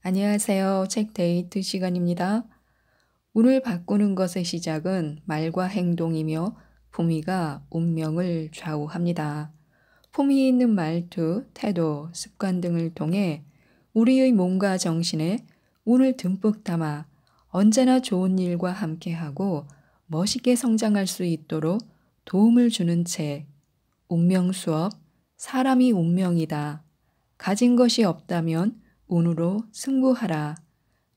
안녕하세요. 책 데이트 시간입니다. 운을 바꾸는 것의 시작은 말과 행동이며 품위가 운명을 좌우합니다. 품위 있는 말투, 태도, 습관 등을 통해 우리의 몸과 정신에 운을 듬뿍 담아 언제나 좋은 일과 함께하고 멋있게 성장할 수 있도록 도움을 주는 책, 운명 수업, 사람이 운명이다. 가진 것이 없다면 운으로 승부하라.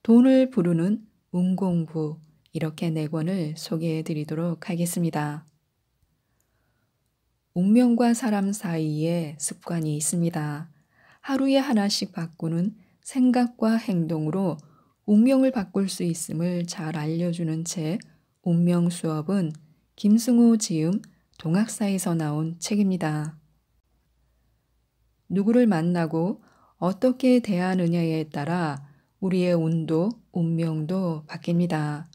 돈을 부르는 운공부. 이렇게 네 권을 소개해 드리도록 하겠습니다. 운명과 사람 사이에 습관이 있습니다. 하루에 하나씩 바꾸는 생각과 행동으로 운명을 바꿀 수 있음을 잘 알려주는 책 운명 수업은 김승호 지음 동학사에서 나온 책입니다. 누구를 만나고 어떻게 대하느냐에 따라 우리의 운도 운명도 바뀝니다.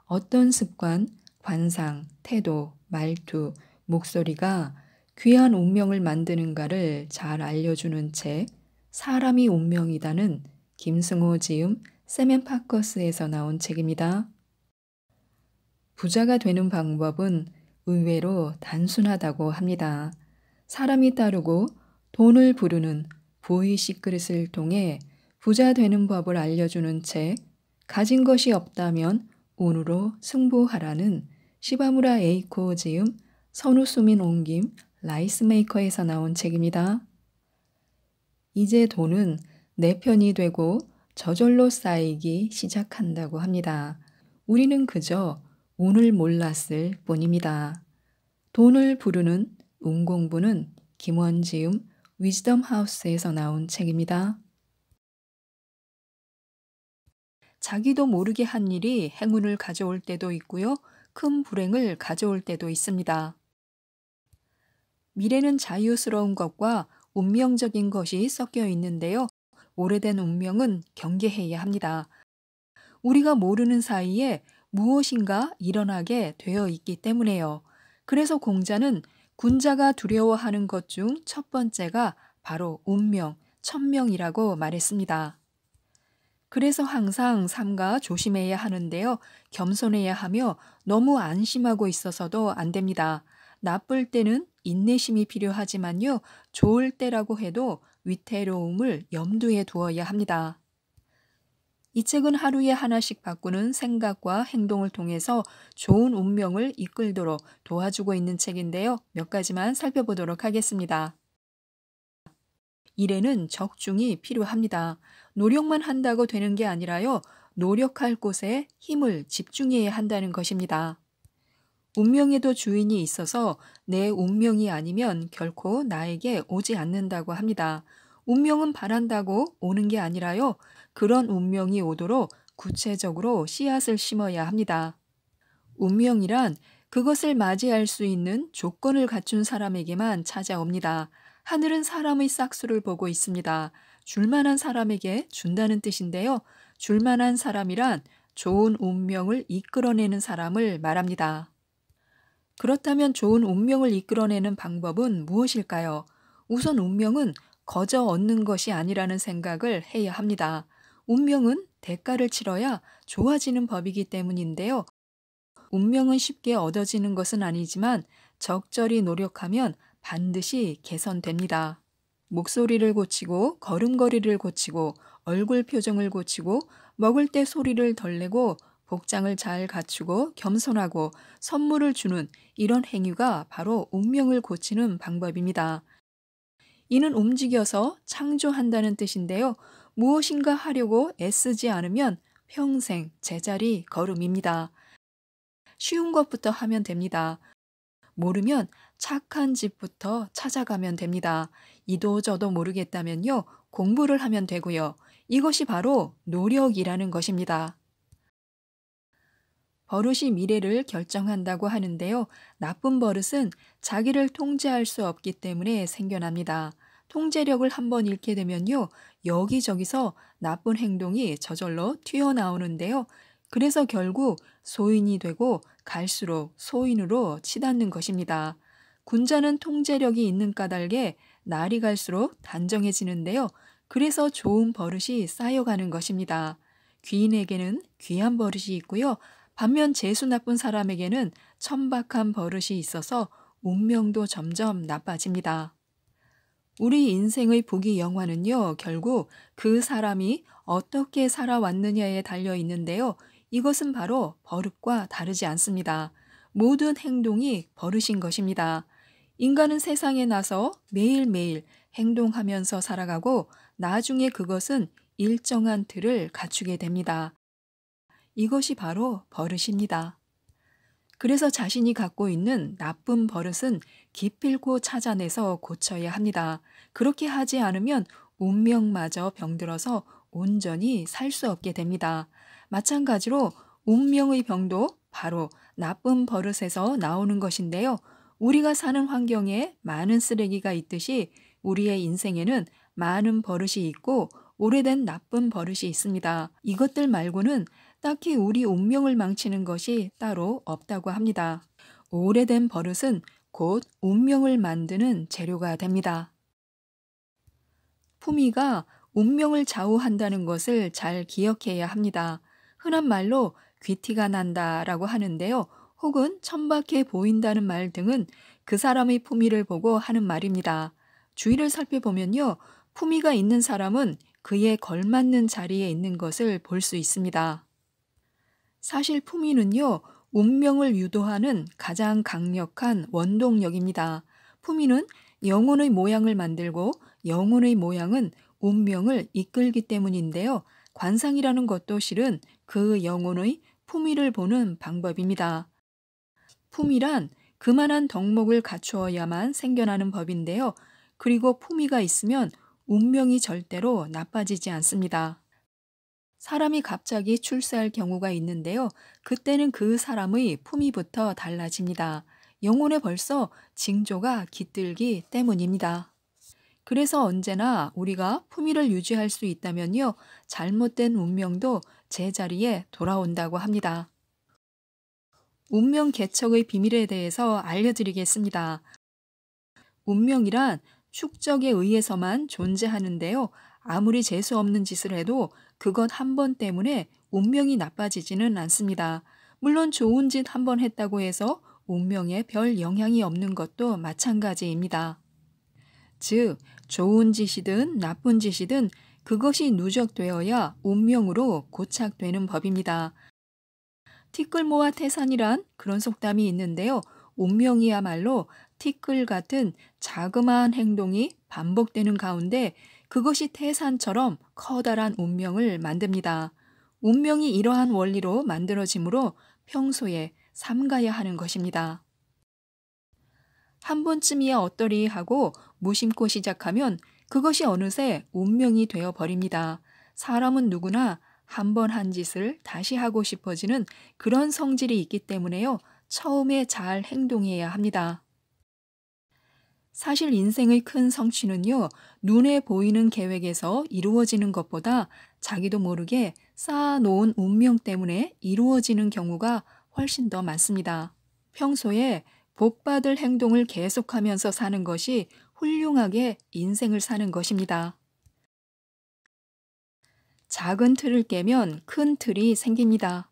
어떤 습관, 관상, 태도, 말투, 목소리가 귀한 운명을 만드는가를 잘 알려주는 책 사람이 운명이다는 김승호 지음 세멘파커스에서 나온 책입니다. 부자가 되는 방법은 의외로 단순하다고 합니다. 사람이 따르고 돈을 부르는 보이식 그릇을 통해 부자 되는 법을 알려주는 책, 가진 것이 없다면 운으로 승부하라는 시바무라 에이코 지음 선우수민 옮김 라이스메이커에서 나온 책입니다. 이제 돈은 내 편이 되고 저절로 쌓이기 시작한다고 합니다. 우리는 그저 운을 몰랐을 뿐입니다. 돈을 부르는 운공부는 김원지음 위즈덤 하우스에서 나온 책입니다. 자기도 모르게 한 일이 행운을 가져올 때도 있고요. 큰 불행을 가져올 때도 있습니다. 미래는 자유스러운 것과 운명적인 것이 섞여 있는데요. 오래된 운명은 경계해야 합니다. 우리가 모르는 사이에 무엇인가 일어나게 되어 있기 때문에요. 그래서 공자는 군자가 두려워하는 것 중 첫 번째가 바로 운명, 천명이라고 말했습니다. 그래서 항상 삼가 조심해야 하는데요. 겸손해야 하며 너무 안심하고 있어서도 안 됩니다. 나쁠 때는 인내심이 필요하지만요. 좋을 때라고 해도 위태로움을 염두에 두어야 합니다. 이 책은 하루에 하나씩 바꾸는 생각과 행동을 통해서 좋은 운명을 이끌도록 도와주고 있는 책인데요. 몇 가지만 살펴보도록 하겠습니다. 일에는 적중이 필요합니다. 노력만 한다고 되는 게 아니라요. 노력할 곳에 힘을 집중해야 한다는 것입니다. 운명에도 주인이 있어서 내 운명이 아니면 결코 나에게 오지 않는다고 합니다. 운명은 바란다고 오는 게 아니라요. 그런 운명이 오도록 구체적으로 씨앗을 심어야 합니다. 운명이란 그것을 맞이할 수 있는 조건을 갖춘 사람에게만 찾아옵니다. 하늘은 사람의 싹수를 보고 있습니다. 줄만한 사람에게 준다는 뜻인데요. 줄만한 사람이란 좋은 운명을 이끌어내는 사람을 말합니다. 그렇다면 좋은 운명을 이끌어내는 방법은 무엇일까요? 우선 운명은 거저 얻는 것이 아니라는 생각을 해야 합니다. 운명은 대가를 치러야 좋아지는 법이기 때문인데요. 운명은 쉽게 얻어지는 것은 아니지만 적절히 노력하면 반드시 개선됩니다. 목소리를 고치고 걸음걸이를 고치고 얼굴 표정을 고치고 먹을 때 소리를 덜 내고 복장을 잘 갖추고 겸손하고 선물을 주는 이런 행위가 바로 운명을 고치는 방법입니다. 이는 움직여서 창조한다는 뜻인데요. 무엇인가 하려고 애쓰지 않으면 평생 제자리 걸음입니다. 쉬운 것부터 하면 됩니다. 모르면 착한 집부터 찾아가면 됩니다. 이도 저도 모르겠다면요. 공부를 하면 되고요. 이것이 바로 노력이라는 것입니다. 버릇이 미래를 결정한다고 하는데요. 나쁜 버릇은 자기를 통제할 수 없기 때문에 생겨납니다. 통제력을 한번 잃게 되면요. 여기저기서 나쁜 행동이 저절로 튀어나오는데요. 그래서 결국 소인이 되고 갈수록 소인으로 치닫는 것입니다. 군자는 통제력이 있는 까닭에 날이 갈수록 단정해지는데요. 그래서 좋은 버릇이 쌓여가는 것입니다. 귀인에게는 귀한 버릇이 있고요. 반면 재수 나쁜 사람에게는 천박한 버릇이 있어서 운명도 점점 나빠집니다. 우리 인생의 부귀 영화는요, 결국 그 사람이 어떻게 살아왔느냐에 달려 있는데요. 이것은 바로 버릇과 다르지 않습니다. 모든 행동이 버릇인 것입니다. 인간은 세상에 나서 매일매일 행동하면서 살아가고 나중에 그것은 일정한 틀을 갖추게 됩니다. 이것이 바로 버릇입니다. 그래서 자신이 갖고 있는 나쁜 버릇은 기필코 찾아내서 고쳐야 합니다. 그렇게 하지 않으면 운명마저 병들어서 온전히 살 수 없게 됩니다. 마찬가지로 운명의 병도 바로 나쁜 버릇에서 나오는 것인데요. 우리가 사는 환경에 많은 쓰레기가 있듯이 우리의 인생에는 많은 버릇이 있고 오래된 나쁜 버릇이 있습니다. 이것들 말고는 딱히 우리 운명을 망치는 것이 따로 없다고 합니다. 오래된 버릇은 곧 운명을 만드는 재료가 됩니다. 품위가 운명을 좌우한다는 것을 잘 기억해야 합니다. 흔한 말로 귀티가 난다라고 하는데요. 혹은 천박해 보인다는 말 등은 그 사람의 품위를 보고 하는 말입니다. 주위를 살펴보면요. 품위가 있는 사람은 그에 걸맞는 자리에 있는 것을 볼 수 있습니다. 사실 품위는요, 운명을 유도하는 가장 강력한 원동력입니다. 품위는 영혼의 모양을 만들고 영혼의 모양은 운명을 이끌기 때문인데요. 관상이라는 것도 실은 그 영혼의 품위를 보는 방법입니다. 품위란 그만한 덕목을 갖추어야만 생겨나는 법인데요. 그리고 품위가 있으면 운명이 절대로 나빠지지 않습니다. 사람이 갑자기 출세할 경우가 있는데요. 그때는 그 사람의 품위부터 달라집니다. 영혼에 벌써 징조가 깃들기 때문입니다. 그래서 언제나 우리가 품위를 유지할 수 있다면요. 잘못된 운명도 제자리에 돌아온다고 합니다. 운명 개척의 비밀에 대해서 알려드리겠습니다. 운명이란 축적에 의해서만 존재하는데요. 아무리 재수 없는 짓을 해도 그것 한 번 때문에 운명이 나빠지지는 않습니다. 물론 좋은 짓 한 번 했다고 해서 운명에 별 영향이 없는 것도 마찬가지입니다. 즉, 좋은 짓이든 나쁜 짓이든 그것이 누적되어야 운명으로 고착되는 법입니다. 티끌모아 태산이란 그런 속담이 있는데요. 운명이야말로 티끌 같은 자그마한 행동이 반복되는 가운데 그것이 태산처럼 커다란 운명을 만듭니다. 운명이 이러한 원리로 만들어지므로 평소에 삼가야 하는 것입니다. 한 번쯤이야 어떠리 하고 무심코 시작하면 그것이 어느새 운명이 되어 버립니다. 사람은 누구나 한 번 한 짓을 다시 하고 싶어지는 그런 성질이 있기 때문에요. 처음에 잘 행동해야 합니다. 사실 인생의 큰 성취는요, 눈에 보이는 계획에서 이루어지는 것보다 자기도 모르게 쌓아놓은 운명 때문에 이루어지는 경우가 훨씬 더 많습니다. 평소에 복받을 행동을 계속하면서 사는 것이 훌륭하게 인생을 사는 것입니다. 작은 틀을 깨면 큰 틀이 생깁니다.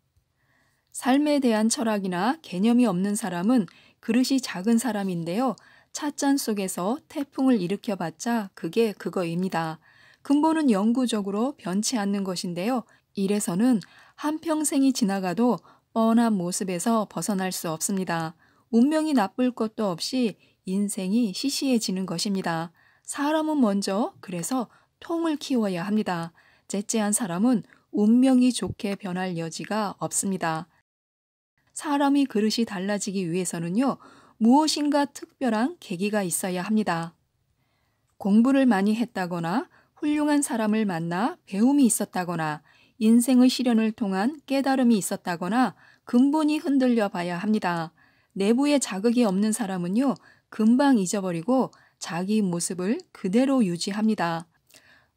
삶에 대한 철학이나 개념이 없는 사람은 그릇이 작은 사람인데요. 찻잔 속에서 태풍을 일으켜봤자 그게 그거입니다. 근본은 영구적으로 변치 않는 것인데요. 이래서는 한평생이 지나가도 뻔한 모습에서 벗어날 수 없습니다. 운명이 나쁠 것도 없이 인생이 시시해지는 것입니다. 사람은 먼저 그래서 통을 키워야 합니다. 째째한 사람은 운명이 좋게 변할 여지가 없습니다. 사람이 그릇이 달라지기 위해서는요, 무엇인가 특별한 계기가 있어야 합니다. 공부를 많이 했다거나 훌륭한 사람을 만나 배움이 있었다거나 인생의 시련을 통한 깨달음이 있었다거나 근본이 흔들려 봐야 합니다. 내부에 자극이 없는 사람은요, 금방 잊어버리고 자기 모습을 그대로 유지합니다.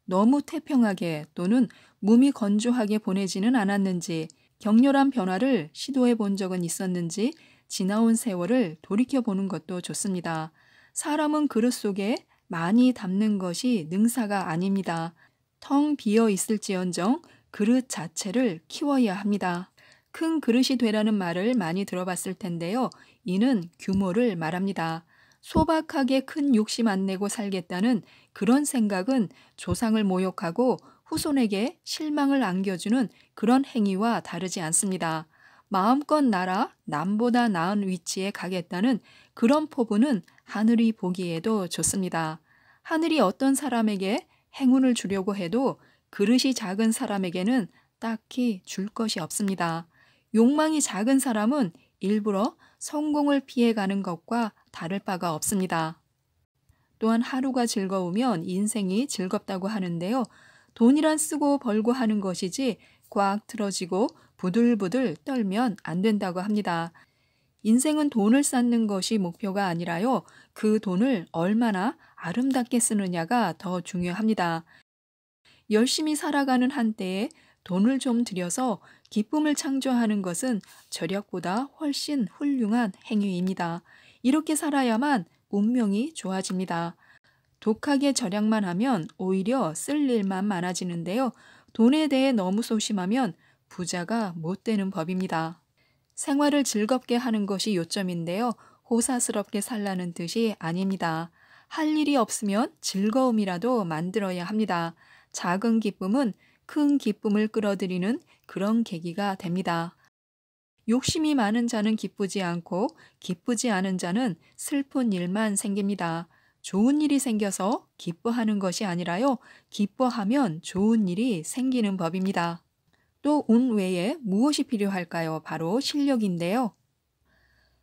너무 태평하게 또는 몸이 건조하게 보내지는 않았는지, 격렬한 변화를 시도해 본 적은 있었는지 지나온 세월을 돌이켜 보는 것도 좋습니다. 사람은 그릇 속에 많이 담는 것이 능사가 아닙니다. 텅 비어 있을지언정 그릇 자체를 키워야 합니다. 큰 그릇이 되라는 말을 많이 들어봤을 텐데요. 이는 규모를 말합니다. 소박하게 큰 욕심 안 내고 살겠다는 그런 생각은 조상을 모욕하고 후손에게 실망을 안겨주는 그런 행위와 다르지 않습니다. 마음껏 날아 남보다 나은 위치에 가겠다는 그런 포부는 하늘이 보기에도 좋습니다. 하늘이 어떤 사람에게 행운을 주려고 해도 그릇이 작은 사람에게는 딱히 줄 것이 없습니다. 욕망이 작은 사람은 일부러 성공을 피해가는 것과 다를 바가 없습니다. 또한 하루가 즐거우면 인생이 즐겁다고 하는데요. 돈이란 쓰고 벌고 하는 것이지 꽉 틀어지고 부들부들 떨면 안 된다고 합니다. 인생은 돈을 쌓는 것이 목표가 아니라요. 그 돈을 얼마나 아름답게 쓰느냐가 더 중요합니다. 열심히 살아가는 한때에 돈을 좀 들여서 기쁨을 창조하는 것은 절약보다 훨씬 훌륭한 행위입니다. 이렇게 살아야만 운명이 좋아집니다. 독하게 절약만 하면 오히려 쓸 일만 많아지는데요. 돈에 대해 너무 소심하면 부자가 못 되는 법입니다. 생활을 즐겁게 하는 것이 요점인데요. 호사스럽게 살라는 뜻이 아닙니다. 할 일이 없으면 즐거움이라도 만들어야 합니다. 작은 기쁨은 큰 기쁨을 끌어들이는 그런 계기가 됩니다. 욕심이 많은 자는 기쁘지 않고 기쁘지 않은 자는 슬픈 일만 생깁니다. 좋은 일이 생겨서 기뻐하는 것이 아니라요. 기뻐하면 좋은 일이 생기는 법입니다. 또 운 외에 무엇이 필요할까요? 바로 실력인데요.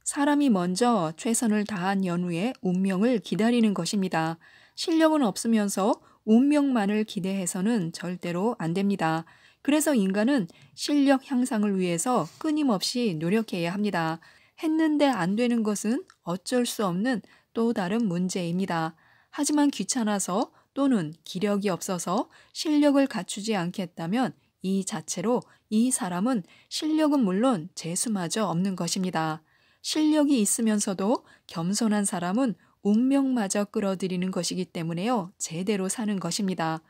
사람이 먼저 최선을 다한 연후에 운명을 기다리는 것입니다. 실력은 없으면서 운명만을 기대해서는 절대로 안 됩니다. 그래서 인간은 실력 향상을 위해서 끊임없이 노력해야 합니다. 했는데 안 되는 것은 어쩔 수 없는 또 다른 문제입니다. 하지만 귀찮아서 또는 기력이 없어서 실력을 갖추지 않겠다면 이 자체로 이 사람은 실력은 물론 재수마저 없는 것입니다. 실력이 있으면서도 겸손한 사람은 운명마저 끌어들이는 것이기 때문에요. 제대로 사는 것입니다.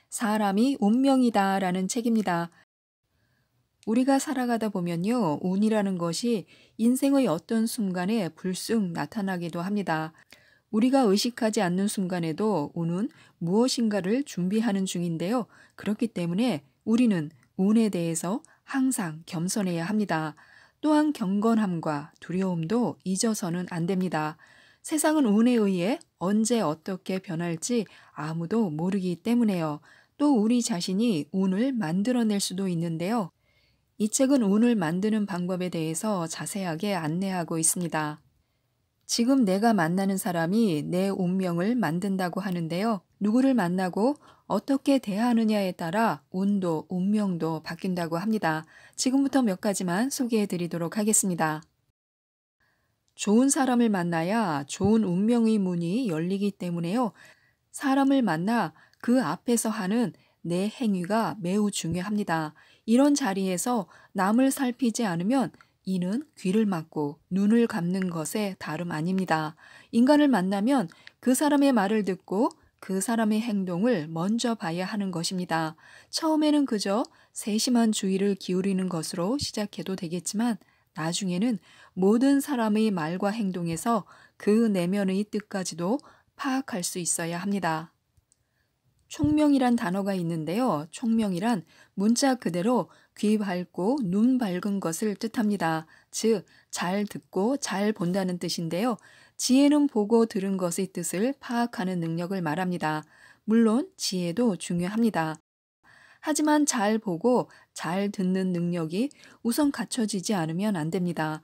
사람이 운명이다라는 책입니다. 우리가 살아가다 보면요. 운이라는 것이 인생의 어떤 순간에 불쑥 나타나기도 합니다. 우리가 의식하지 않는 순간에도 운은 무엇인가를 준비하는 중인데요. 그렇기 때문에 우리는 운에 대해서 항상 겸손해야 합니다. 또한 경건함과 두려움도 잊어서는 안 됩니다. 세상은 운에 의해 언제 어떻게 변할지 아무도 모르기 때문에요. 또 우리 자신이 운을 만들어낼 수도 있는데요. 이 책은 운을 만드는 방법에 대해서 자세하게 안내하고 있습니다. 지금 내가 만나는 사람이 내 운명을 만든다고 하는데요. 누구를 만나고 어떻게 대하느냐에 따라 운도 운명도 바뀐다고 합니다. 지금부터 몇 가지만 소개해 드리도록 하겠습니다. 좋은 사람을 만나야 좋은 운명의 문이 열리기 때문에요. 사람을 만나 그 앞에서 하는 내 행위가 매우 중요합니다. 이런 자리에서 남을 살피지 않으면 이는 귀를 막고 눈을 감는 것에 다름 아닙니다. 인간을 만나면 그 사람의 말을 듣고 그 사람의 행동을 먼저 봐야 하는 것입니다. 처음에는 그저 세심한 주의를 기울이는 것으로 시작해도 되겠지만 나중에는 모든 사람의 말과 행동에서 그 내면의 뜻까지도 파악할 수 있어야 합니다. 총명이란 단어가 있는데요. 총명이란 문자 그대로 귀 밝고 눈 밝은 것을 뜻합니다. 즉, 잘 듣고 잘 본다는 뜻인데요. 지혜는 보고 들은 것의 뜻을 파악하는 능력을 말합니다. 물론 지혜도 중요합니다. 하지만 잘 보고 잘 듣는 능력이 우선 갖춰지지 않으면 안 됩니다.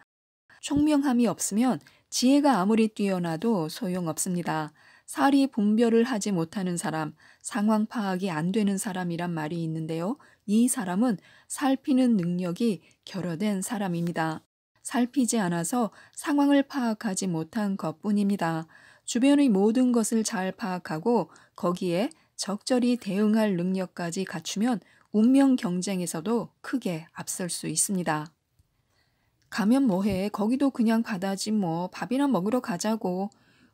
총명함이 없으면 지혜가 아무리 뛰어나도 소용없습니다. 사리 분별을 하지 못하는 사람, 상황 파악이 안 되는 사람이란 말이 있는데요. 이 사람은 살피는 능력이 결여된 사람입니다. 살피지 않아서 상황을 파악하지 못한 것뿐입니다. 주변의 모든 것을 잘 파악하고 거기에 적절히 대응할 능력까지 갖추면 운명 경쟁에서도 크게 앞설 수 있습니다. 가면 뭐해? 거기도 그냥 바다지 뭐. 밥이나 먹으러 가자고.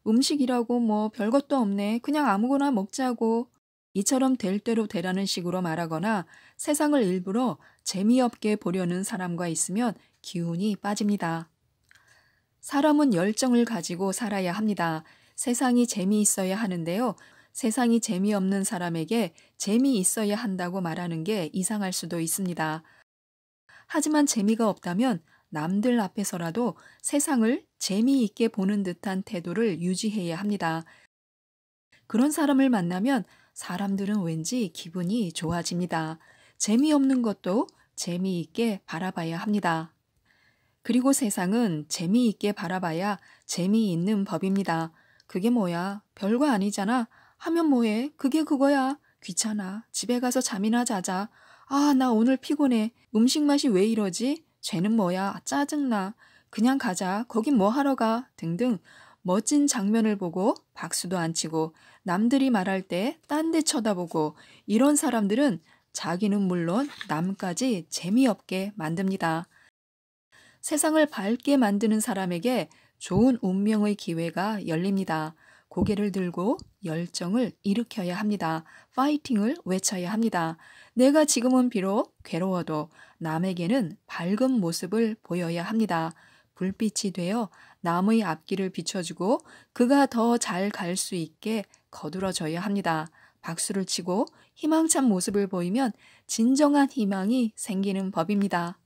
음식이라고 뭐 별것도 없네. 그냥 아무거나 먹자고. 이처럼 될 대로 되라는 식으로 말하거나 세상을 일부러 재미없게 보려는 사람과 있으면 기운이 빠집니다. 사람은 열정을 가지고 살아야 합니다. 세상이 재미있어야 하는데요. 세상이 재미없는 사람에게 재미있어야 한다고 말하는 게 이상할 수도 있습니다. 하지만 재미가 없다면 남들 앞에서라도 세상을 재미있게 보는 듯한 태도를 유지해야 합니다. 그런 사람을 만나면 사람들은 왠지 기분이 좋아집니다. 재미없는 것도 재미있게 바라봐야 합니다. 그리고 세상은 재미있게 바라봐야 재미있는 법입니다. 그게 뭐야? 별거 아니잖아. 하면 뭐해? 그게 그거야. 귀찮아. 집에 가서 잠이나 자자. 아, 나 오늘 피곤해. 음식 맛이 왜 이러지? 쟤는 뭐야? 짜증나. 그냥 가자. 거긴 뭐 하러 가? 등등 멋진 장면을 보고 박수도 안 치고 남들이 말할 때 딴 데 쳐다보고 이런 사람들은 자기는 물론 남까지 재미없게 만듭니다. 세상을 밝게 만드는 사람에게 좋은 운명의 기회가 열립니다. 고개를 들고 열정을 일으켜야 합니다. 파이팅을 외쳐야 합니다. 내가 지금은 비록 괴로워도 남에게는 밝은 모습을 보여야 합니다. 불빛이 되어 남의 앞길을 비춰주고 그가 더 잘 갈 수 있게 거들어줘야 합니다. 박수를 치고 희망찬 모습을 보이면 진정한 희망이 생기는 법입니다.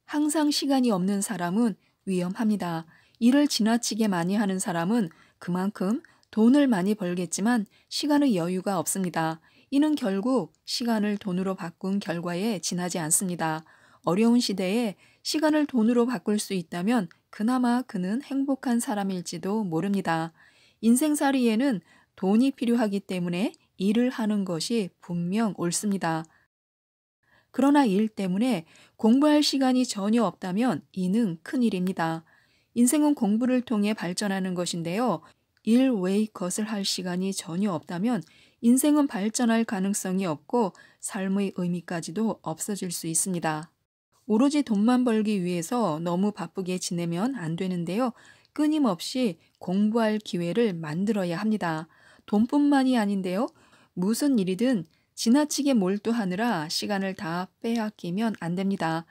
항상 시간이 없는 사람은 위험합니다. 일을 지나치게 많이 하는 사람은 그만큼 돈을 많이 벌겠지만 시간의 여유가 없습니다. 이는 결국 시간을 돈으로 바꾼 결과에 지나지 않습니다. 어려운 시대에 시간을 돈으로 바꿀 수 있다면 그나마 그는 행복한 사람일지도 모릅니다. 인생살이에는 돈이 필요하기 때문에 일을 하는 것이 분명 옳습니다. 그러나 일 때문에 공부할 시간이 전혀 없다면 이는 큰일입니다. 인생은 공부를 통해 발전하는 것인데요. 일 외의 것을 할 시간이 전혀 없다면 인생은 발전할 가능성이 없고 삶의 의미까지도 없어질 수 있습니다. 오로지 돈만 벌기 위해서 너무 바쁘게 지내면 안 되는데요. 끊임없이 공부할 기회를 만들어야 합니다. 돈뿐만이 아닌데요. 무슨 일이든 지나치게 몰두하느라 시간을 다 빼앗기면 안 됩니다.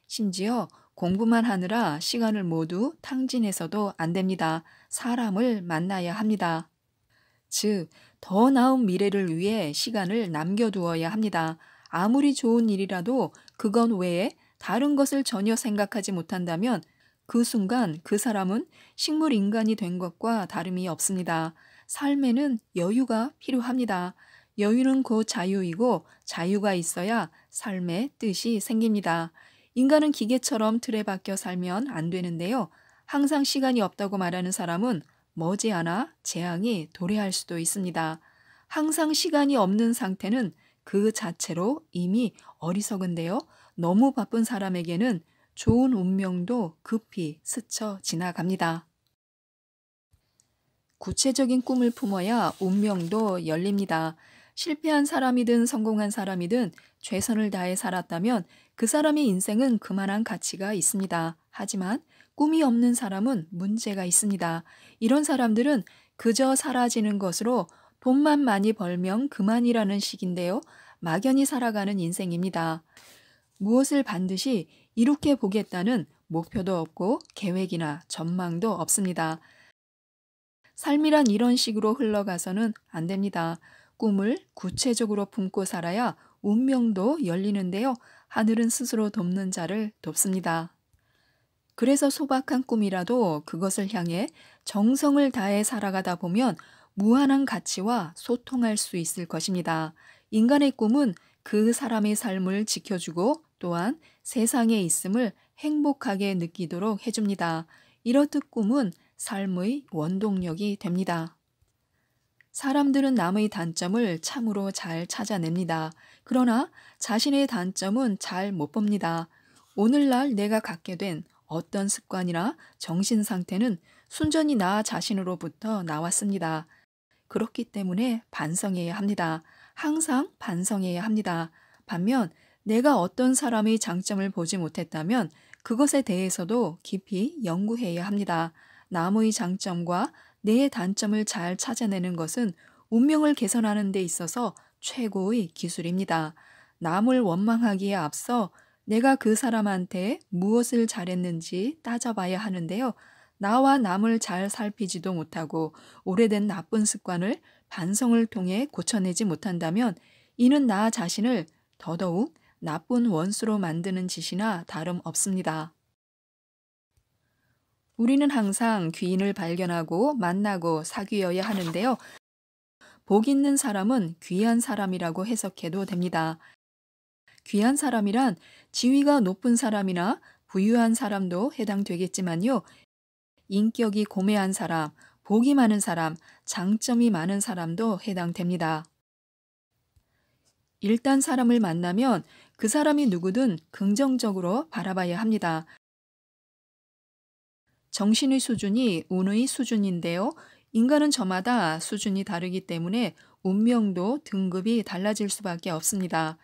심지어 공부만 하느라 시간을 모두 탕진해서도 안 됩니다. 사람을 만나야 합니다. 즉, 더 나은 미래를 위해 시간을 남겨두어야 합니다. 아무리 좋은 일이라도 그것 외에 다른 것을 전혀 생각하지 못한다면 그 순간 그 사람은 식물 인간이 된 것과 다름이 없습니다. 삶에는 여유가 필요합니다. 여유는 곧 자유이고 자유가 있어야 삶의 뜻이 생깁니다. 인간은 기계처럼 틀에 박혀 살면 안 되는데요. 항상 시간이 없다고 말하는 사람은 머지않아 재앙이 도래할 수도 있습니다. 항상 시간이 없는 상태는 그 자체로 이미 어리석은데요. 너무 바쁜 사람에게는 좋은 운명도 급히 스쳐 지나갑니다. 구체적인 꿈을 품어야 운명도 열립니다. 실패한 사람이든 성공한 사람이든 최선을 다해 살았다면 그 사람의 인생은 그만한 가치가 있습니다. 하지만 꿈이 없는 사람은 문제가 있습니다. 이런 사람들은 그저 사라지는 것으로 돈만 많이 벌면 그만이라는 식인데요. 막연히 살아가는 인생입니다. 무엇을 반드시 이룩해 보겠다는 목표도 없고 계획이나 전망도 없습니다. 삶이란 이런 식으로 흘러가서는 안 됩니다. 꿈을 구체적으로 품고 살아야 운명도 열리는데요. 하늘은 스스로 돕는 자를 돕습니다. 그래서 소박한 꿈이라도 그것을 향해 정성을 다해 살아가다 보면 무한한 가치와 소통할 수 있을 것입니다. 인간의 꿈은 그 사람의 삶을 지켜주고 또한 세상에 있음을 행복하게 느끼도록 해줍니다. 이렇듯 꿈은 삶의 원동력이 됩니다. 사람들은 남의 단점을 참으로 잘 찾아냅니다. 그러나 자신의 단점은 잘 못 봅니다. 오늘날 내가 갖게 된 어떤 습관이나 정신 상태는 순전히 나 자신으로부터 나왔습니다. 그렇기 때문에 반성해야 합니다. 항상 반성해야 합니다. 반면 내가 어떤 사람의 장점을 보지 못했다면 그것에 대해서도 깊이 연구해야 합니다. 남의 장점과 내 단점을 잘 찾아내는 것은 운명을 개선하는 데 있어서 최고의 기술입니다. 남을 원망하기에 앞서 내가 그 사람한테 무엇을 잘했는지 따져봐야 하는데요. 나와 남을 잘 살피지도 못하고 오래된 나쁜 습관을 반성을 통해 고쳐내지 못한다면 이는 나 자신을 더더욱 나쁜 원수로 만드는 짓이나 다름없습니다. 우리는 항상 귀인을 발견하고 만나고 사귀어야 하는데요. 복 있는 사람은 귀한 사람이라고 해석해도 됩니다. 귀한 사람이란 지위가 높은 사람이나 부유한 사람도 해당되겠지만요. 인격이 고매한 사람, 복이 많은 사람, 장점이 많은 사람도 해당됩니다. 일단 사람을 만나면 그 사람이 누구든 긍정적으로 바라봐야 합니다. 정신의 수준이 운의 수준인데요. 인간은 저마다 수준이 다르기 때문에 운명도 등급이 달라질 수밖에 없습니다.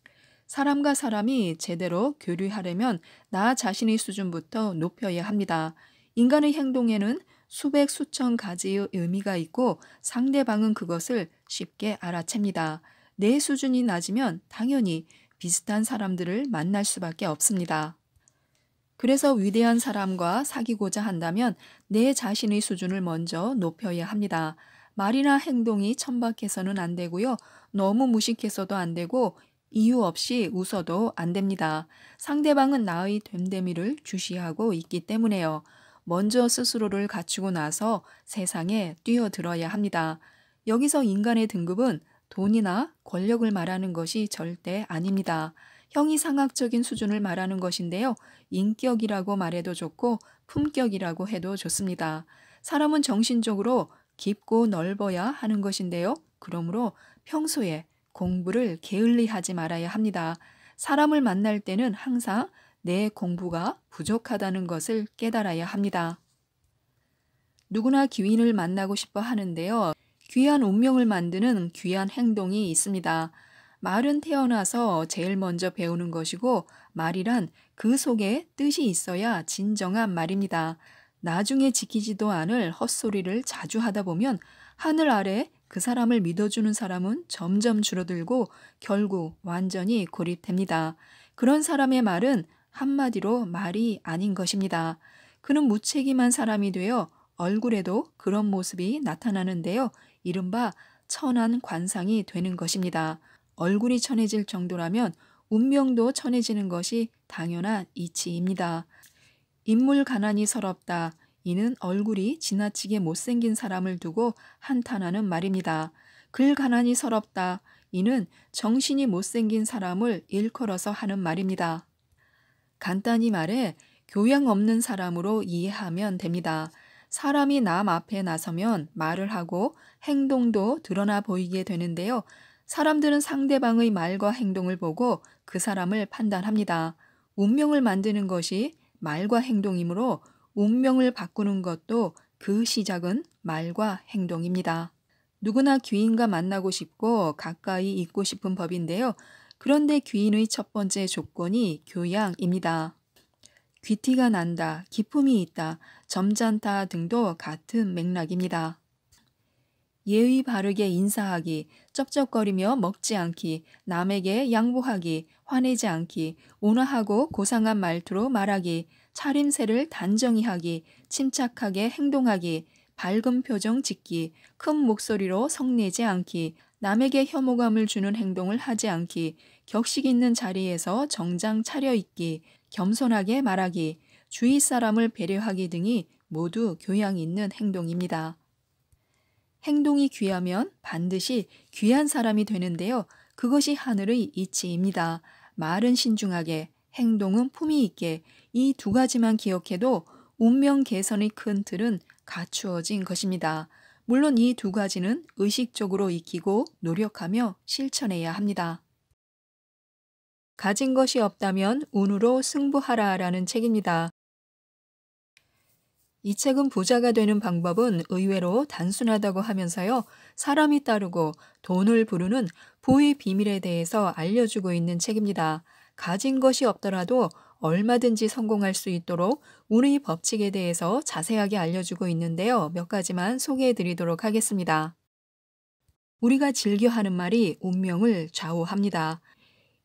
사람과 사람이 제대로 교류하려면 나 자신의 수준부터 높여야 합니다. 인간의 행동에는 수백 수천 가지의 의미가 있고 상대방은 그것을 쉽게 알아챕니다. 내 수준이 낮으면 당연히 비슷한 사람들을 만날 수밖에 없습니다. 그래서 위대한 사람과 사귀고자 한다면 내 자신의 수준을 먼저 높여야 합니다. 말이나 행동이 천박해서는 안 되고요. 너무 무식해서도 안 되고 이유 없이 웃어도 안 됩니다. 상대방은 나의 됨됨이를 주시하고 있기 때문에요. 먼저 스스로를 갖추고 나서 세상에 뛰어들어야 합니다. 여기서 인간의 등급은 돈이나 권력을 말하는 것이 절대 아닙니다. 형이상학적인 수준을 말하는 것인데요. 인격이라고 말해도 좋고 품격이라고 해도 좋습니다. 사람은 정신적으로 깊고 넓어야 하는 것인데요. 그러므로 평소에 공부를 게을리하지 말아야 합니다. 사람을 만날 때는 항상 내 공부가 부족하다는 것을 깨달아야 합니다. 누구나 귀인을 만나고 싶어 하는데요. 귀한 운명을 만드는 귀한 행동이 있습니다. 말은 태어나서 제일 먼저 배우는 것이고 말이란 그 속에 뜻이 있어야 진정한 말입니다. 나중에 지키지도 않을 헛소리를 자주 하다 보면 하늘 아래 그 사람을 믿어주는 사람은 점점 줄어들고 결국 완전히 고립됩니다. 그런 사람의 말은 한마디로 말이 아닌 것입니다. 그는 무책임한 사람이 되어 얼굴에도 그런 모습이 나타나는데요. 이른바 천한 관상이 되는 것입니다. 얼굴이 천해질 정도라면 운명도 천해지는 것이 당연한 이치입니다. 인물 가난이 서럽다. 이는 얼굴이 지나치게 못생긴 사람을 두고 한탄하는 말입니다. 글 가난이 서럽다. 이는 정신이 못생긴 사람을 일컬어서 하는 말입니다. 간단히 말해 교양 없는 사람으로 이해하면 됩니다. 사람이 남 앞에 나서면 말을 하고 행동도 드러나 보이게 되는데요. 사람들은 상대방의 말과 행동을 보고 그 사람을 판단합니다. 운명을 만드는 것이 말과 행동이므로 운명을 바꾸는 것도 그 시작은 말과 행동입니다. 누구나 귀인과 만나고 싶고 가까이 있고 싶은 법인데요. 그런데 귀인의 첫 번째 조건이 교양입니다. 귀티가 난다, 기품이 있다, 점잖다 등도 같은 맥락입니다. 예의 바르게 인사하기, 쩝쩝거리며 먹지 않기, 남에게 양보하기, 화내지 않기, 온화하고 고상한 말투로 말하기, 차림새를 단정히 하기, 침착하게 행동하기, 밝은 표정 짓기, 큰 목소리로 성내지 않기, 남에게 혐오감을 주는 행동을 하지 않기, 격식 있는 자리에서 정장 차려입기, 겸손하게 말하기, 주위 사람을 배려하기 등이 모두 교양 있는 행동입니다. 행동이 귀하면 반드시 귀한 사람이 되는데요. 그것이 하늘의 이치입니다. 말은 신중하게, 행동은 품위 있게 이 두 가지만 기억해도 운명 개선의 큰 틀은 갖추어진 것입니다. 물론 이 두 가지는 의식적으로 익히고 노력하며 실천해야 합니다. 가진 것이 없다면 운으로 승부하라라는 책입니다. 이 책은 부자가 되는 방법은 의외로 단순하다고 하면서요. 사람이 따르고 돈을 부르는 부의 비밀에 대해서 알려주고 있는 책입니다. 가진 것이 없더라도 얼마든지 성공할 수 있도록 운의 법칙에 대해서 자세하게 알려주고 있는데요. 몇 가지만 소개해 드리도록 하겠습니다. 우리가 즐겨 하는 말이 운명을 좌우합니다.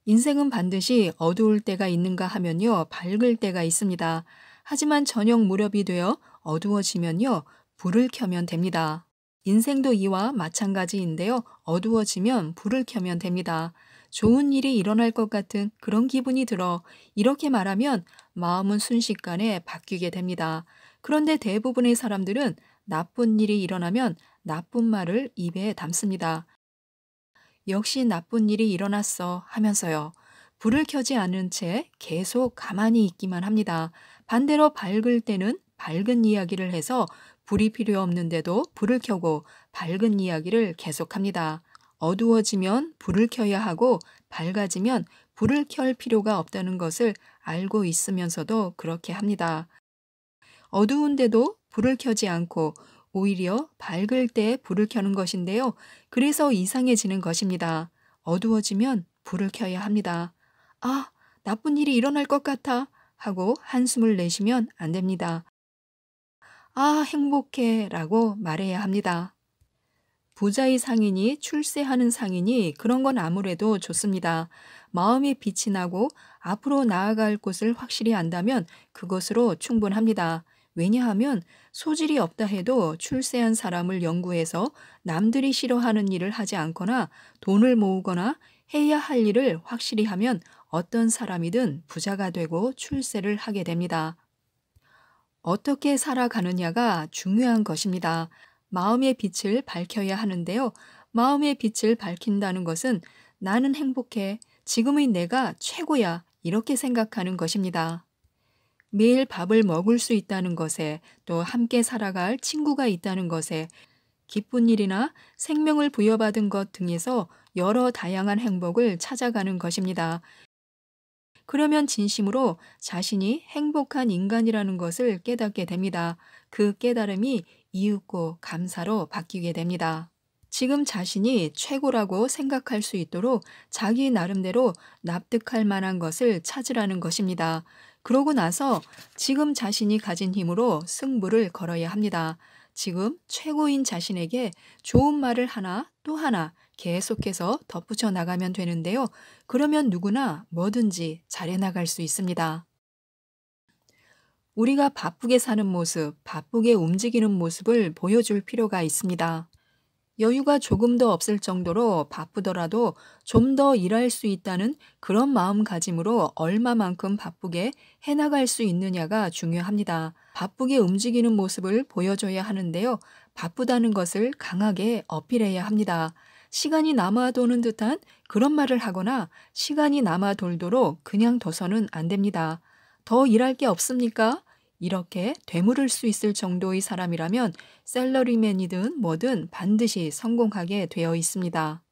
인생은 반드시 어두울 때가 있는가 하면요, 밝을 때가 있습니다. 하지만 저녁 무렵이 되어 어두워지면요, 불을 켜면 됩니다. 인생도 이와 마찬가지인데요. 어두워지면 불을 켜면 됩니다. 좋은 일이 일어날 것 같은 그런 기분이 들어 이렇게 말하면 마음은 순식간에 바뀌게 됩니다. 그런데 대부분의 사람들은 나쁜 일이 일어나면 나쁜 말을 입에 담습니다. 역시 나쁜 일이 일어났어 하면서요. 불을 켜지 않은 채 계속 가만히 있기만 합니다. 반대로 밝을 때는 밝은 이야기를 해서 불이 필요 없는데도 불을 켜고 밝은 이야기를 계속합니다. 어두워지면 불을 켜야 하고 밝아지면 불을 켤 필요가 없다는 것을 알고 있으면서도 그렇게 합니다. 어두운데도 불을 켜지 않고 오히려 밝을 때 불을 켜는 것인데요. 그래서 이상해지는 것입니다. 어두워지면 불을 켜야 합니다. 아, 나쁜 일이 일어날 것 같아 하고 한숨을 내쉬면 안 됩니다. 아, 행복해 라고 말해야 합니다. 부자의 상인이 출세하는 상인이 그런 건 아무래도 좋습니다. 마음에 빛이 나고 앞으로 나아갈 곳을 확실히 안다면 그것으로 충분합니다. 왜냐하면 소질이 없다 해도 출세한 사람을 연구해서 남들이 싫어하는 일을 하지 않거나 돈을 모으거나 해야 할 일을 확실히 하면 어떤 사람이든 부자가 되고 출세를 하게 됩니다. 어떻게 살아가느냐가 중요한 것입니다. 마음의 빛을 밝혀야 하는데요. 마음의 빛을 밝힌다는 것은 나는 행복해. 지금의 내가 최고야. 이렇게 생각하는 것입니다. 매일 밥을 먹을 수 있다는 것에, 또 함께 살아갈 친구가 있다는 것에, 기쁜 일이나 생명을 부여받은 것 등에서 여러 다양한 행복을 찾아가는 것입니다. 그러면 진심으로 자신이 행복한 인간이라는 것을 깨닫게 됩니다. 그 깨달음이 이윽고 감사로 바뀌게 됩니다. 지금 자신이 최고라고 생각할 수 있도록 자기 나름대로 납득할 만한 것을 찾으라는 것입니다. 그러고 나서 지금 자신이 가진 힘으로 승부를 걸어야 합니다. 지금 최고인 자신에게 좋은 말을 하나 또 하나 계속해서 덧붙여 나가면 되는데요. 그러면 누구나 뭐든지 잘해 나갈 수 있습니다. 우리가 바쁘게 사는 모습, 바쁘게 움직이는 모습을 보여줄 필요가 있습니다. 여유가 조금 더 없을 정도로 바쁘더라도 좀 더 일할 수 있다는 그런 마음가짐으로 얼마만큼 바쁘게 해나갈 수 있느냐가 중요합니다. 바쁘게 움직이는 모습을 보여줘야 하는데요. 바쁘다는 것을 강하게 어필해야 합니다. 시간이 남아도는 듯한 그런 말을 하거나 시간이 남아 돌도록 그냥 둬서는 안 됩니다. 더 일할 게 없습니까? 이렇게 되물을 수 있을 정도의 사람이라면 셀러리맨이든 뭐든 반드시 성공하게 되어 있습니다.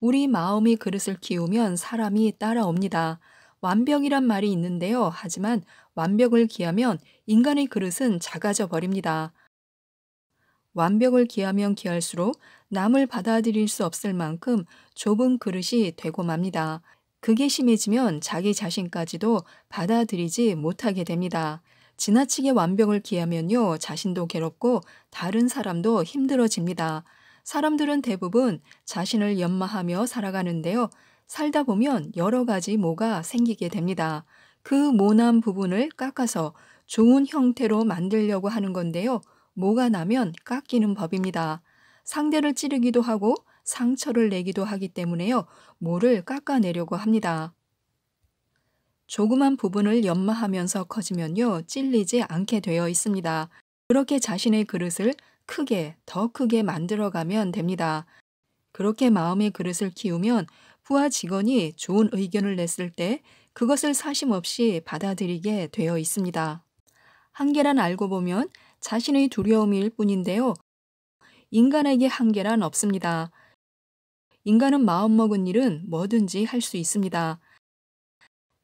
우리 마음의 그릇을 키우면 사람이 따라옵니다. 완벽이란 말이 있는데요. 하지만 완벽을 기하면 인간의 그릇은 작아져 버립니다. 완벽을 기하면 기할수록 남을 받아들일 수 없을 만큼 좁은 그릇이 되고 맙니다. 그게 심해지면 자기 자신까지도 받아들이지 못하게 됩니다. 지나치게 완벽을 기하면요, 자신도 괴롭고 다른 사람도 힘들어집니다. 사람들은 대부분 자신을 연마하며 살아가는데요. 살다 보면 여러 가지 모가 생기게 됩니다. 그 모난 부분을 깎아서 좋은 형태로 만들려고 하는 건데요. 모가 나면 깎이는 법입니다. 상대를 찌르기도 하고 상처를 내기도 하기 때문에요. 모를 깎아내려고 합니다. 조그만 부분을 연마하면서 커지면요, 찔리지 않게 되어 있습니다. 그렇게 자신의 그릇을 크게, 더 크게 만들어가면 됩니다. 그렇게 마음의 그릇을 키우면 부하 직원이 좋은 의견을 냈을 때 그것을 사심없이 받아들이게 되어 있습니다. 한계란 알고 보면 자신의 두려움일 뿐인데요. 인간에게 한계란 없습니다. 인간은 마음먹은 일은 뭐든지 할 수 있습니다.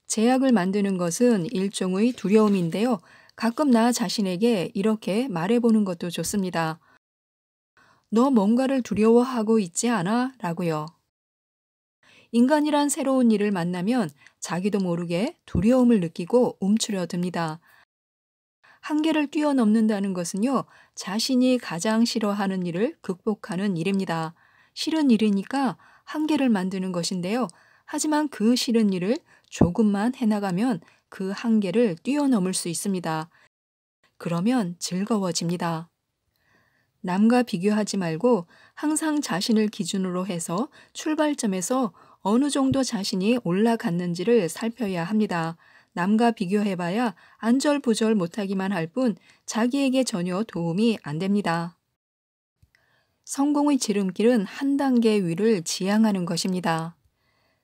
제약을 만드는 것은 일종의 두려움인데요. 가끔 나 자신에게 이렇게 말해보는 것도 좋습니다. 너 뭔가를 두려워하고 있지 않아? 라고요. 인간이란 새로운 일을 만나면 자기도 모르게 두려움을 느끼고 움츠려듭니다. 한계를 뛰어넘는다는 것은요, 자신이 가장 싫어하는 일을 극복하는 일입니다. 싫은 일이니까 한계를 만드는 것인데요. 하지만 그 싫은 일을 조금만 해나가면 그 한계를 뛰어넘을 수 있습니다. 그러면 즐거워집니다. 남과 비교하지 말고 항상 자신을 기준으로 해서 출발점에서 어느 정도 자신이 올라갔는지를 살펴야 합니다. 남과 비교해봐야 안절부절 못하기만 할 뿐 자기에게 전혀 도움이 안 됩니다. 성공의 지름길은 한 단계 위를 지향하는 것입니다.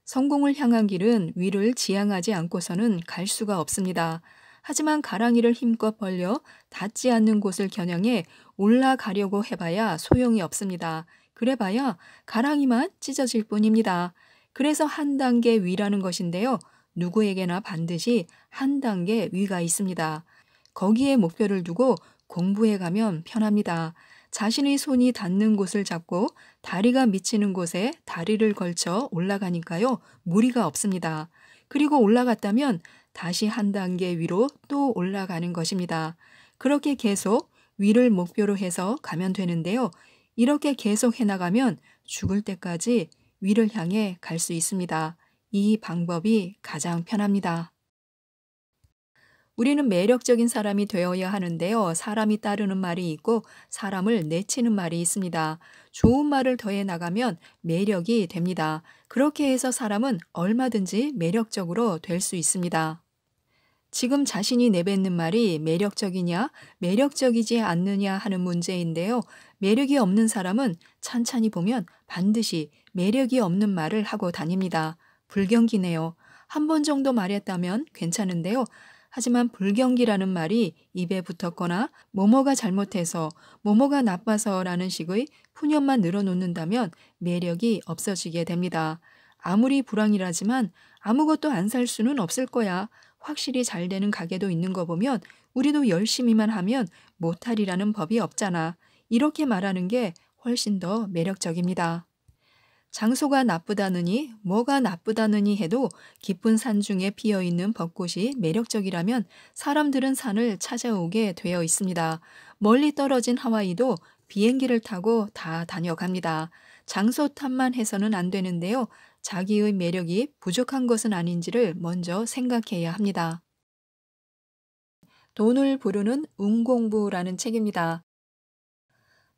성공을 향한 길은 위를 지향하지 않고서는 갈 수가 없습니다. 하지만 가랑이를 힘껏 벌려 닿지 않는 곳을 겨냥해 올라가려고 해봐야 소용이 없습니다. 그래봐야 가랑이만 찢어질 뿐입니다. 그래서 한 단계 위라는 것인데요. 누구에게나 반드시 한 단계 위가 있습니다. 거기에 목표를 두고 공부해 가면 편합니다. 자신의 손이 닿는 곳을 잡고 다리가 미치는 곳에 다리를 걸쳐 올라가니까요. 무리가 없습니다. 그리고 올라갔다면 다시 한 단계 위로 또 올라가는 것입니다. 그렇게 계속 위를 목표로 해서 가면 되는데요. 이렇게 계속 해나가면 죽을 때까지 위를 향해 갈 수 있습니다. 이 방법이 가장 편합니다. 우리는 매력적인 사람이 되어야 하는데요. 사람이 따르는 말이 있고 사람을 내치는 말이 있습니다. 좋은 말을 더해 나가면 매력이 됩니다. 그렇게 해서 사람은 얼마든지 매력적으로 될 수 있습니다. 지금 자신이 내뱉는 말이 매력적이냐, 매력적이지 않느냐 하는 문제인데요. 매력이 없는 사람은 찬찬히 보면 반드시 매력이 없는 말을 하고 다닙니다. 불경기네요. 한 번 정도 말했다면 괜찮은데요. 하지만 불경기라는 말이 입에 붙었거나 뭐뭐가 잘못해서 뭐뭐가 나빠서라는 식의 푸념만 늘어놓는다면 매력이 없어지게 됩니다. 아무리 불황이라지만 아무것도 안 살 수는 없을 거야. 확실히 잘 되는 가게도 있는 거 보면 우리도 열심히만 하면 못하리라는 법이 없잖아. 이렇게 말하는 게 훨씬 더 매력적입니다. 장소가 나쁘다느니 뭐가 나쁘다느니 해도 깊은 산 중에 피어있는 벚꽃이 매력적이라면 사람들은 산을 찾아오게 되어 있습니다. 멀리 떨어진 하와이도 비행기를 타고 다 다녀갑니다. 장소 탓만 해서는 안 되는데요. 자기의 매력이 부족한 것은 아닌지를 먼저 생각해야 합니다. 돈을 부르는 운공부라는 책입니다.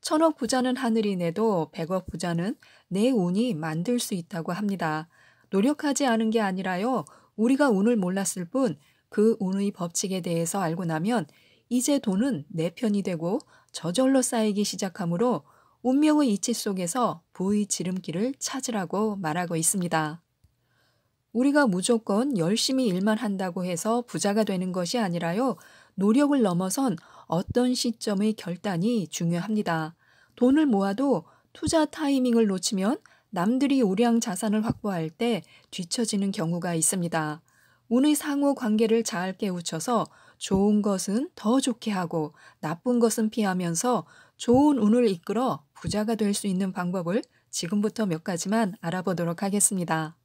1000억 부자는 하늘이 내도 100억 부자는 내 운이 만들 수 있다고 합니다. 노력하지 않은 게 아니라요. 우리가 운을 몰랐을 뿐 그 운의 법칙에 대해서 알고 나면 이제 돈은 내 편이 되고 저절로 쌓이기 시작하므로 운명의 이치 속에서 부의 지름길을 찾으라고 말하고 있습니다. 우리가 무조건 열심히 일만 한다고 해서 부자가 되는 것이 아니라요. 노력을 넘어선 어떤 시점의 결단이 중요합니다. 돈을 모아도 투자 타이밍을 놓치면 남들이 우량 자산을 확보할 때 뒤처지는 경우가 있습니다. 운의 상호 관계를 잘 깨우쳐서 좋은 것은 더 좋게 하고 나쁜 것은 피하면서 좋은 운을 이끌어 부자가 될 수 있는 방법을 지금부터 몇 가지만 알아보도록 하겠습니다.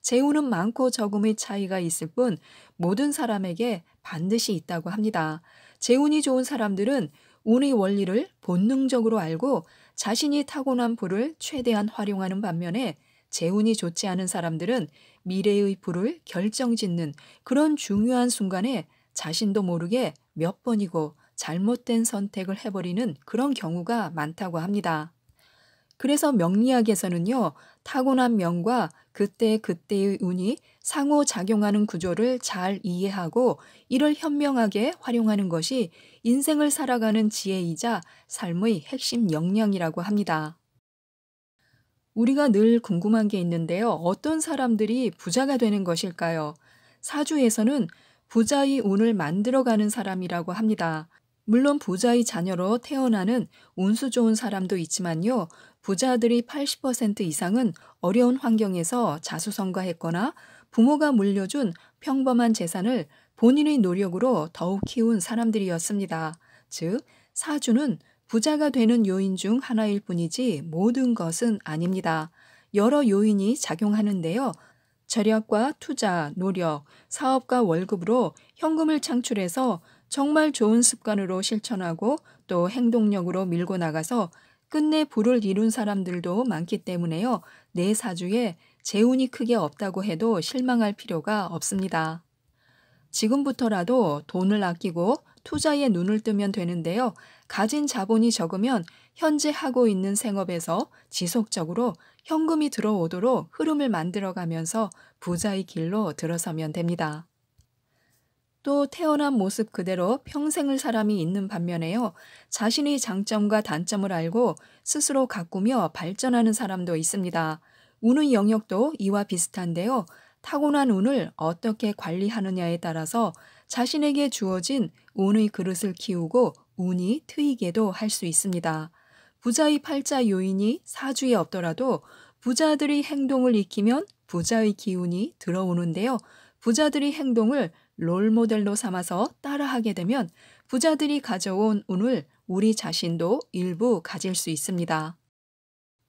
재운은 많고 적음의 차이가 있을 뿐 모든 사람에게 반드시 있다고 합니다. 재운이 좋은 사람들은 운의 원리를 본능적으로 알고 자신이 타고난 부를 최대한 활용하는 반면에 재운이 좋지 않은 사람들은 미래의 부를 결정짓는 그런 중요한 순간에 자신도 모르게 몇 번이고 잘못된 선택을 해버리는 그런 경우가 많다고 합니다. 그래서 명리학에서는요, 타고난 명과 그때그때의 운이 상호작용하는 구조를 잘 이해하고 이를 현명하게 활용하는 것이 인생을 살아가는 지혜이자 삶의 핵심 역량이라고 합니다. 우리가 늘 궁금한 게 있는데요. 어떤 사람들이 부자가 되는 것일까요? 사주에서는 부자의 운을 만들어가는 사람이라고 합니다. 물론 부자의 자녀로 태어나는 운수 좋은 사람도 있지만요. 부자들이 80% 이상은 어려운 환경에서 자수성가했거나 부모가 물려준 평범한 재산을 본인의 노력으로 더욱 키운 사람들이었습니다. 즉, 사주는 부자가 되는 요인 중 하나일 뿐이지 모든 것은 아닙니다. 여러 요인이 작용하는데요. 절약과 투자, 노력, 사업과 월급으로 현금을 창출해서 정말 좋은 습관으로 실천하고 또 행동력으로 밀고 나가서 끝내 부를 이룬 사람들도 많기 때문에요. 내 사주에 재운이 크게 없다고 해도 실망할 필요가 없습니다. 지금부터라도 돈을 아끼고 투자에 눈을 뜨면 되는데요. 가진 자본이 적으면 현재 하고 있는 생업에서 지속적으로 현금이 들어오도록 흐름을 만들어가면서 부자의 길로 들어서면 됩니다. 또 태어난 모습 그대로 평생을 사람이 있는 반면에요. 자신의 장점과 단점을 알고 스스로 가꾸며 발전하는 사람도 있습니다. 운의 영역도 이와 비슷한데요. 타고난 운을 어떻게 관리하느냐에 따라서 자신에게 주어진 운의 그릇을 키우고 운이 트이게도 할 수 있습니다. 부자의 팔자 요인이 사주에 없더라도 부자들의 행동을 익히면 부자의 기운이 들어오는데요. 부자들의 행동을 롤모델로 삼아서 따라하게 되면 부자들이 가져온 운을 우리 자신도 일부 가질 수 있습니다.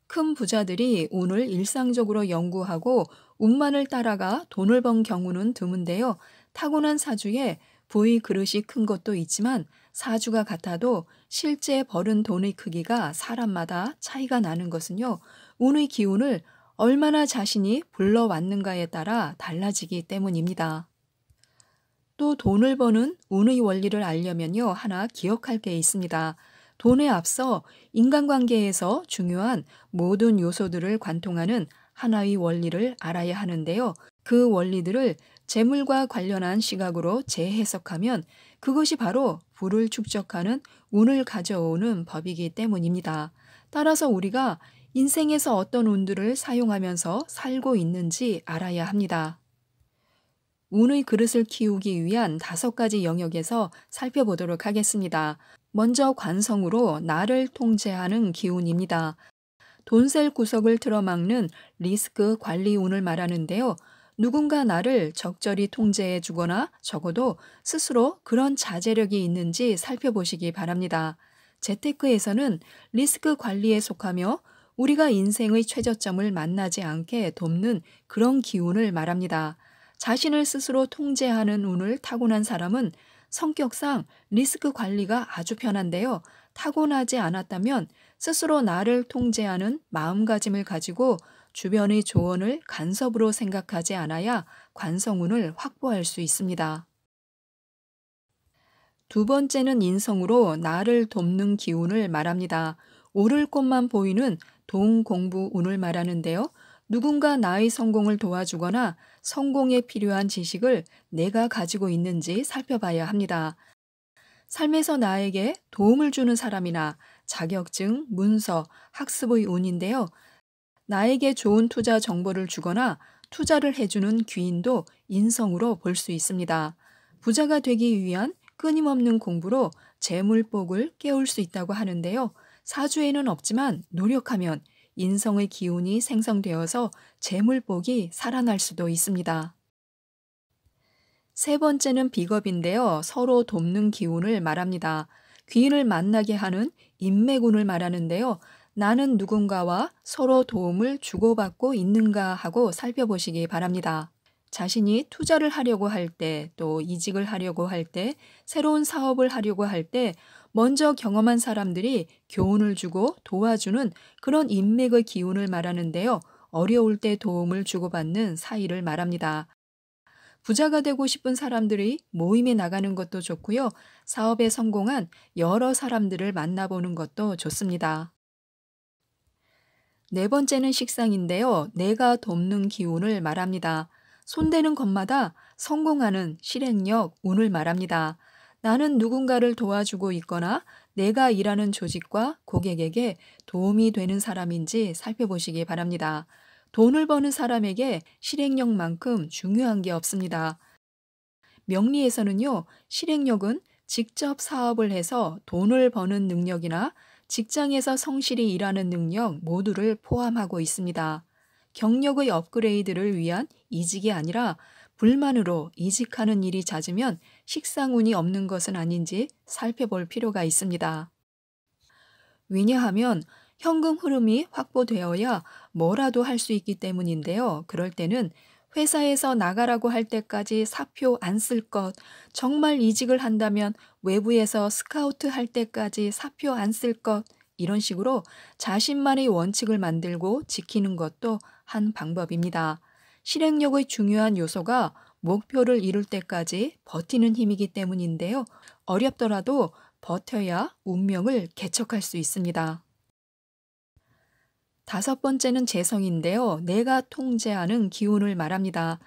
큰 부자들이 운을 일상적으로 연구하고 운만을 따라가 돈을 번 경우는 드문데요. 타고난 사주에 부의 그릇이 큰 것도 있지만 사주가 같아도 실제 벌은 돈의 크기가 사람마다 차이가 나는 것은요. 운의 기운을 얼마나 자신이 불러왔는가에 따라 달라지기 때문입니다. 또 돈을 버는 운의 원리를 알려면요. 하나 기억할 게 있습니다. 돈에 앞서 인간관계에서 중요한 모든 요소들을 관통하는 하나의 원리를 알아야 하는데요. 그 원리들을 재물과 관련한 시각으로 재해석하면 그것이 바로 부를 축적하는 운을 가져오는 법이기 때문입니다. 따라서 우리가 인생에서 어떤 운들을 사용하면서 살고 있는지 알아야 합니다. 운의 그릇을 키우기 위한 5가지 영역에서 살펴보도록 하겠습니다. 먼저 관성으로 나를 통제하는 기운입니다. 돈셀 구석을 틀어막는 리스크 관리 운을 말하는데요. 누군가 나를 적절히 통제해 주거나 적어도 스스로 그런 자제력이 있는지 살펴보시기 바랍니다. 재테크에서는 리스크 관리에 속하며 우리가 인생의 최저점을 만나지 않게 돕는 그런 기운을 말합니다. 자신을 스스로 통제하는 운을 타고난 사람은 성격상 리스크 관리가 아주 편한데요. 타고나지 않았다면 스스로 나를 통제하는 마음가짐을 가지고 주변의 조언을 간섭으로 생각하지 않아야 관성운을 확보할 수 있습니다. 두 번째는 인성으로 나를 돕는 기운을 말합니다. 오를 곳만 보이는 동공부 운을 말하는데요. 누군가 나의 성공을 도와주거나 성공에 필요한 지식을 내가 가지고 있는지 살펴봐야 합니다. 삶에서 나에게 도움을 주는 사람이나 자격증, 문서, 학습의 운인데요. 나에게 좋은 투자 정보를 주거나 투자를 해주는 귀인도 인성으로 볼 수 있습니다. 부자가 되기 위한 끊임없는 공부로 재물복을 깨울 수 있다고 하는데요. 사주에는 없지만 노력하면 인성의 기운이 생성되어서 재물복이 살아날 수도 있습니다. 세 번째는 비겁인데요. 서로 돕는 기운을 말합니다. 귀인을 만나게 하는 인맥운을 말하는데요. 나는 누군가와 서로 도움을 주고받고 있는가 하고 살펴보시기 바랍니다. 자신이 투자를 하려고 할 때, 또 이직을 하려고 할 때, 새로운 사업을 하려고 할 때, 먼저 경험한 사람들이 교훈을 주고 도와주는 그런 인맥의 기운을 말하는데요. 어려울 때 도움을 주고받는 사이를 말합니다. 부자가 되고 싶은 사람들이 모임에 나가는 것도 좋고요. 사업에 성공한 여러 사람들을 만나보는 것도 좋습니다. 네 번째는 식상인데요. 내가 돕는 기운을 말합니다. 손대는 것마다 성공하는 실행력, 운을 말합니다. 나는 누군가를 도와주고 있거나 내가 일하는 조직과 고객에게 도움이 되는 사람인지 살펴보시기 바랍니다. 돈을 버는 사람에게 실행력만큼 중요한 게 없습니다. 명리에서는요, 실행력은 직접 사업을 해서 돈을 버는 능력이나 직장에서 성실히 일하는 능력 모두를 포함하고 있습니다. 경력의 업그레이드를 위한 이직이 아니라 불만으로 이직하는 일이 잦으면 식상운이 없는 것은 아닌지 살펴볼 필요가 있습니다. 왜냐하면 현금 흐름이 확보되어야 뭐라도 할 수 있기 때문인데요. 그럴 때는 회사에서 나가라고 할 때까지 사표 안 쓸 것, 정말 이직을 한다면 외부에서 스카우트 할 때까지 사표 안 쓸 것, 이런 식으로 자신만의 원칙을 만들고 지키는 것도 한 방법입니다. 실행력의 중요한 요소가 목표를 이룰 때까지 버티는 힘이기 때문인데요. 어렵더라도 버텨야 운명을 개척할 수 있습니다. 다섯 번째는 재성인데요. 내가 통제하는 기운을 말합니다.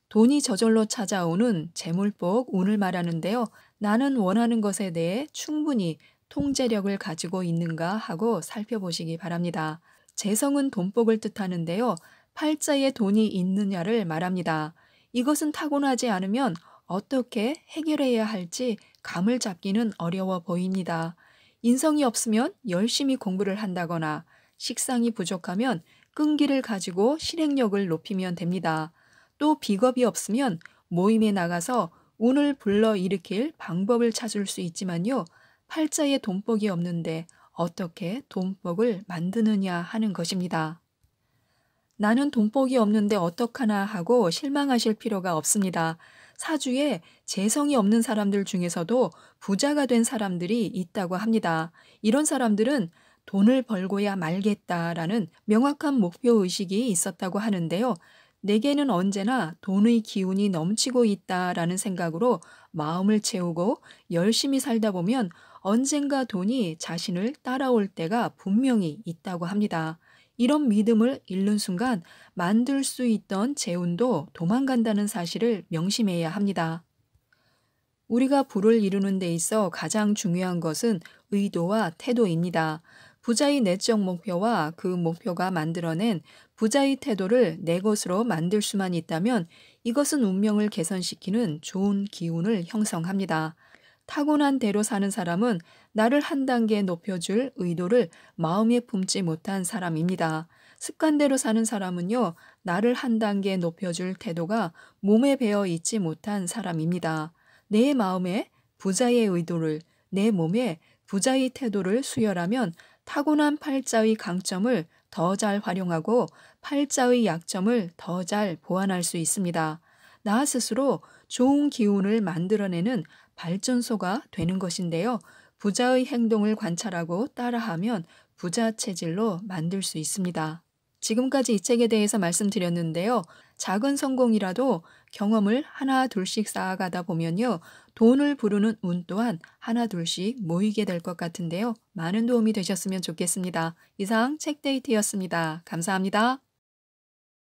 돈이 저절로 찾아오는 재물복 운을 말하는데요. 나는 원하는 것에 대해 충분히 통제력을 가지고 있는가 하고 살펴보시기 바랍니다. 재성은 돈복을 뜻하는데요. 팔자에 돈이 있느냐를 말합니다. 이것은 타고나지 않으면 어떻게 해결해야 할지 감을 잡기는 어려워 보입니다. 인성이 없으면 열심히 공부를 한다거나 식상이 부족하면 끈기를 가지고 실행력을 높이면 됩니다. 또 비겁이 없으면 모임에 나가서 운을 불러일으킬 방법을 찾을 수 있지만요. 팔자에 돈복이 없는데 어떻게 돈복을 만드느냐 하는 것입니다. 나는 돈복이 없는데 어떡하나 하고 실망하실 필요가 없습니다. 사주에 재성이 없는 사람들 중에서도 부자가 된 사람들이 있다고 합니다. 이런 사람들은 돈을 벌고야 말겠다라는 명확한 목표의식이 있었다고 하는데요. 내게는 언제나 돈의 기운이 넘치고 있다라는 생각으로 마음을 채우고 열심히 살다 보면 언젠가 돈이 자신을 따라올 때가 분명히 있다고 합니다. 이런 믿음을 잃는 순간 만들 수 있던 재운도 도망간다는 사실을 명심해야 합니다. 우리가 부를 이루는 데 있어 가장 중요한 것은 의도와 태도입니다. 부자의 내적 목표와 그 목표가 만들어낸 부자의 태도를 내 것으로 만들 수만 있다면 이것은 운명을 개선시키는 좋은 기운을 형성합니다. 타고난 대로 사는 사람은 나를 한 단계 높여줄 의도를 마음에 품지 못한 사람입니다. 습관대로 사는 사람은요, 나를 한 단계 높여줄 태도가 몸에 배어 있지 못한 사람입니다. 내 마음에 부자의 의도를, 내 몸에 부자의 태도를 수혈하면 타고난 팔자의 강점을 더 잘 활용하고 팔자의 약점을 더 잘 보완할 수 있습니다. 나 스스로 좋은 기운을 만들어내는 발전소가 되는 것인데요. 부자의 행동을 관찰하고 따라하면 부자 체질로 만들 수 있습니다. 지금까지 이 책에 대해서 말씀드렸는데요. 작은 성공이라도 경험을 하나 둘씩 쌓아가다 보면요. 돈을 부르는 운 또한 하나 둘씩 모이게 될 것 같은데요. 많은 도움이 되셨으면 좋겠습니다. 이상 책데이트였습니다. 감사합니다.